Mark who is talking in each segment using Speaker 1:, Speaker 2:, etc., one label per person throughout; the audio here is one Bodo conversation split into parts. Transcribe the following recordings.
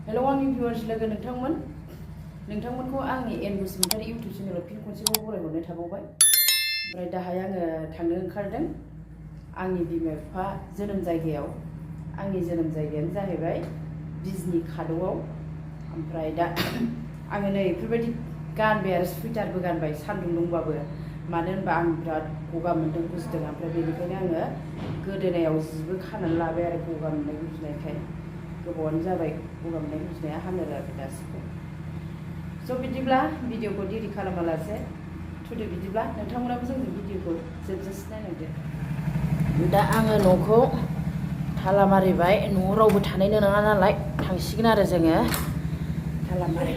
Speaker 1: हेलो आंनि भिउआर्स लोगो नोंथांमोनखौ आंनि एन बसुमतारी इउटुब चेनेलाव फिन खनसेबाव बरायहरनाय थाबावबाय। ओमफ्राय दाहाय आङो थांनो ओंखारदों आंनि बिमा बिफा जोनोम जायगायाव। आंनि जोनोम जायगायानो जाहैबाय बिजनि खादौआव। ओमफ्राय दा आङो नै बेफोरबायदि गानबाय आरो सुइटारबो गानबाय सान्दुं दंबाबो, मानो होनबा आं बिराद गगा मोन्दों गुजुदों। ओमफ्राय बेनिखायनो आङो गोदोनायाव जिबो खानानै लाबाय आरो गगा मोननाय गुजुनायखाय। गोबावानो जाबाय गगा मोननाय गुजुनाया हामनो रोङाखै दासिमबो। स' बिदिब्ला भिडिअखौ डिलिट खालामालासे थुदो। बिदिब्ला नोंथांमोनाबो जोंनि भिडिअखौ जोबजासे नायनांदो। दा आङो न'खौ ताला मारिबाय, न'आव रावबो थानाय नङा नालाय थांसिगोन आरो जोङो ताला मारि।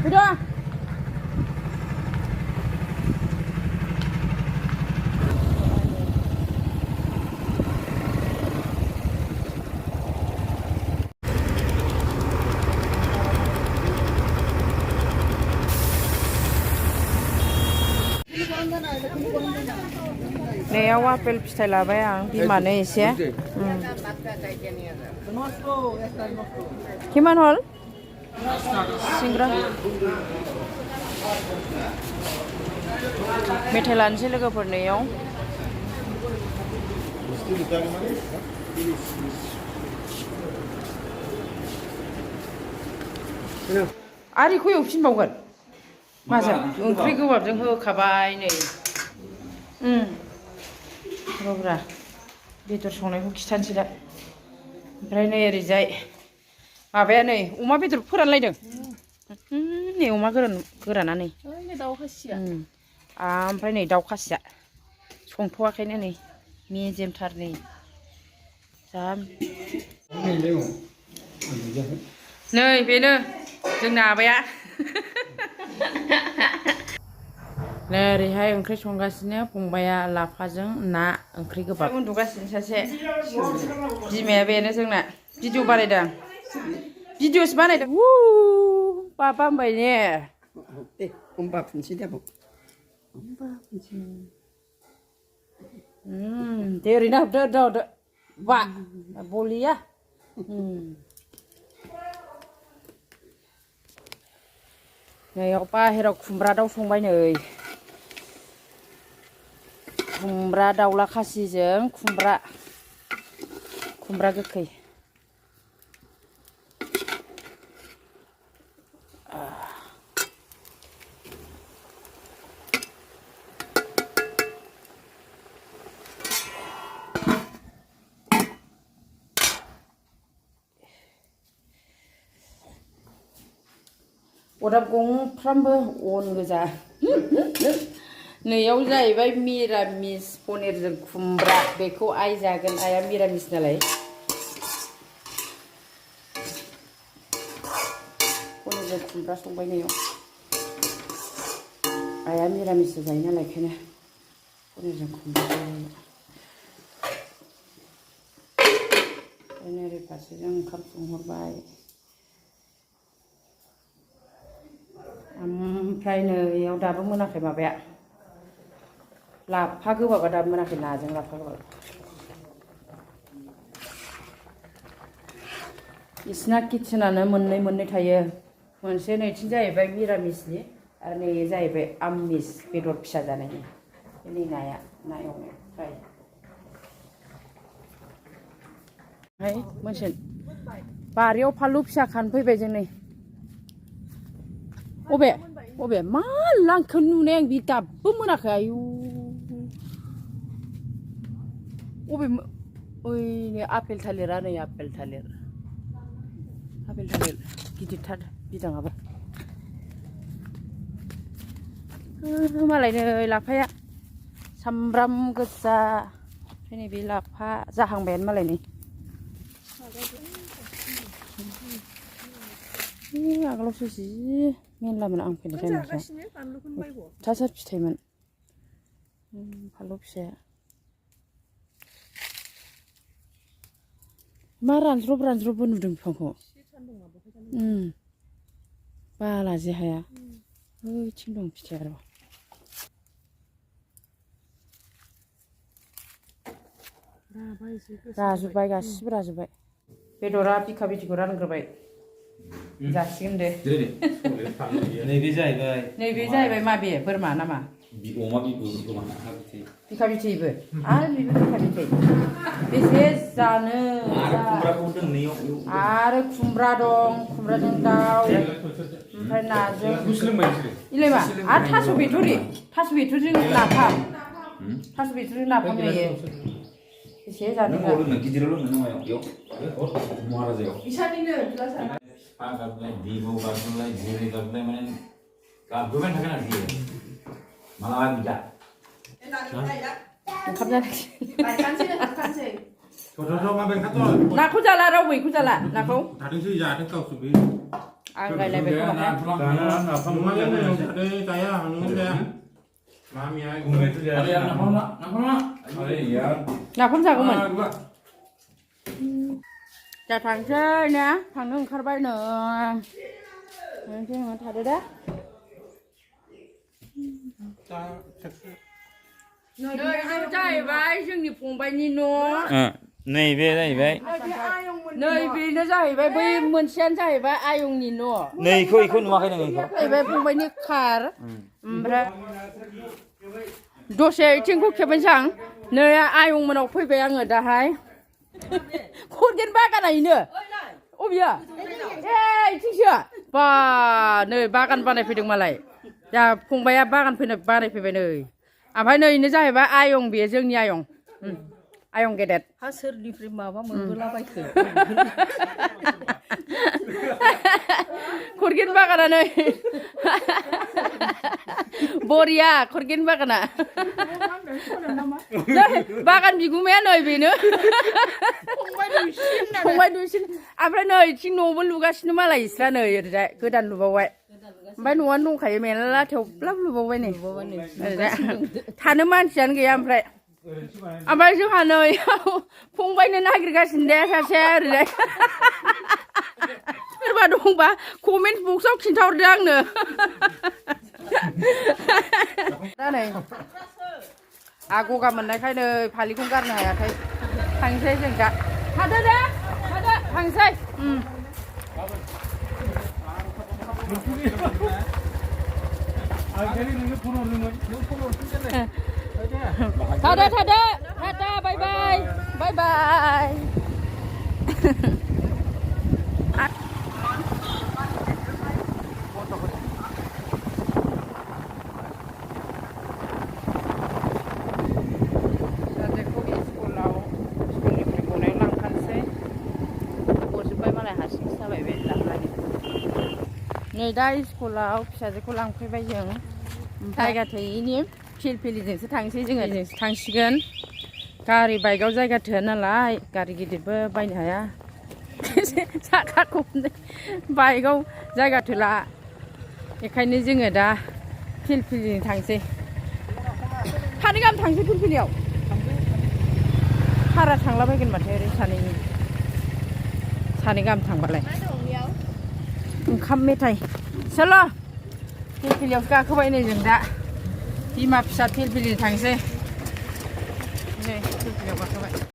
Speaker 1: Udah. Neyau apel फिथाइ लाबाय आं बिमानो एसे। किमान हल? सिंग्रा मेथाइ लानोसै लोगोफोरनियाव। आरो इखौ एवफिनबावगोन माजों? ओंख्रि गोबाबजों होखाबाय नै। रब्रा बेदर संनायखौ खिथानोसै दा। ओमफ्राय नै ओरैजाय माबाया नै अमा बेदर फोरानलायदों। नै अमा गोराना नै दाउ खासिया। ओमफ्राय नै दाउ खासिया संथ'वाखैनो नै मेजेमथार नै नै बेनो जोंना आबाया। नै ओरैहाय ओंख्रि संगासिनो फंबाया लाफाजों ना ओंख्रि गोबाब। उन्दुगासिनो सासे बिमाया बेनो जोंना। भिडिअ बानायदों, भिडिअसो बानायदों। बाबा होनबाय ने।
Speaker 2: दे होमबा फुनसै दे आबौ।
Speaker 1: दे ओरैनो हाबदो बा बलिया। नै बाहेराव खुमब्रा दाउ संबाय नै। खुमब्रा दाउला खासिजों खुमब्रा गोखै। अदाब गंफ्रामबो अन गोजा। नैयाव जाहैबाय मिरामिस पनिरजों खुमब्रा। बेखौ आइ जागोन, आइया मिरामिस नालाय। पनिरजों खुमब्रा संबाय नैयाव। आइया मिरामिस जायो नालाय बेखायनो पनिरजों खुमब्रा संबाय। ओरै फारसेजों ओंखाम संहरबाय। ओमफ्राय नै इयाव दाबो मोनाखै माबाया लाफा गोबाबा दाबो मोनाखै, नाजों लाफा गोबाब। बिसिना किटसेनानो मोननै थायो। मोनसे नैथिं जाहैबाय मिरामिसनि आरो नै जाहैबाय आमिस बेदर फिसा जानायनि। नै नाया ना एवनाय फ्राय। ओमफ्राय मोनसे बारियाव फानलु फिसा खानो फैबाय जों नै। अबे मा लांखो नुनाय आं बे दाबो मोनाखै। आयु अबे ओइ नै आपेल थालिरा नै आपेल थालिर गिदिरथार बिदाङाबो। मालाय नै लाफाया सामब्राम गोजा। ओमफ्राय नै बे लाफा जाहांबायानो मालाय नै। आगोलावसो जि मेनलामोन आं फैनाय टाइमावसो। अयथासार फिथाइमोन फानलु फिसाया। मा रानज्रबबो नुदों बिफांखौ बाला जे हाया ओइथिं दं फिथाइया र' राजुबबाय गासिबो राजुबबाय बेदरा बिखा बिदिखौ रानग्रोबाय जासिगोन दे
Speaker 3: नैबे
Speaker 1: जाहैबाय माबे बोरमा नामा
Speaker 3: अमा बिबु
Speaker 1: बिखा बिथैबो आरो बेबो बिखा बिथै बेसे जानो आरो खुमब्रा दं खुमब्राजों दाउ ओमफ्राय नाजों इलाय मा आरो थास' बिथ'रिजों नाफाम होयो बेसे जानो इसानिनो
Speaker 3: बिबु गाबलाय बुरि गाबलाय माने गाबबोबाय थागोन आरोखि माला बिदा
Speaker 1: ओंखाम जानोसै
Speaker 4: नाखौ
Speaker 1: जाला रावबो इखौ जाला नाखौ
Speaker 4: थाथोंसै जाथों गावसो बे
Speaker 1: आं गायलायबाय
Speaker 4: जाया मामिया
Speaker 1: नाफाम जागौमोन दा थांसै ना थांनो ओंखारबाय नो थादो दा जाहैबाय जोंनि फंबायनि न'
Speaker 3: नैबे जाहैबाय
Speaker 1: नैबेनो जाहैबाय बै मोनसेयानो जाहैबाय आयंनि न'
Speaker 3: नैखौ इखौ नुवाखै नों इखौ
Speaker 1: जाहैबाय फंबायनि कार ओमफ्राय दसे इथिंखौ खेबनोसै आं नै आयं मोनाव फैबाय आङो दाहाय खरगेन बागानायनो अबेया ए इथिंसो बा नै बागान बानायफैदों मालाय दा फंबाया बागान बानायफैबाय नै ओमफ्राय नै इनो जाहैबाय आयं बेयो जोंनि आयं गेदेर
Speaker 2: हा सोरनिफ्राय माबा मोनबोलाबायखो
Speaker 1: खरगेन बागाना नै बरिया खरगेन बागाना बागान बिगुमाया नै बेनो फंबाय दुइसिन ओमफ्राय नै इथिं न'बो लुगासिनो मालाय इस्रा नै ओरैजाय गोदान लुबावबाय ओमफ्राय न'आनो दंखायो मेरला थेवब्लाबो लुबावबाय नै थानो मानसियानो गैया ओमफ्राय जोंहा नै फंबायनो नागिरगासिनो दे सासे ओरैजाय सोरबा दंबा कमेन्ट बक्सआव खिन्थाहरदो आंनो दा नै गगा मोननायखाय नै फालिखौ गारनो हायाखै थांसै जों दा थादो थांसै थादो बाय बाय नै दा स्कुलाव फिसाजोखौ लांफैबाय जों जायगा थोयैनि फिलफिलिजोंसो थांसै जोङो थांसिगोन गारि बाइकआव जायगा थोआ नालाय गारि गिदिरबो बायनो हाया साखा खबनै बाइकआव जायगा थोला बेखायनो जोङो दा फिलफिलिजों थांसै सानै गाहाम थांसै फिलफिलियाव भारा थांलाबायगोन माथो ओरै सानै गाहाम थांबालाय ओंखाम मेथाइ चल' फिलफिलियावसो गाखोबाय नै जों दा बिमा फिसा फिलफिलि थांसै नै फिलफिलियाव गाखोबाय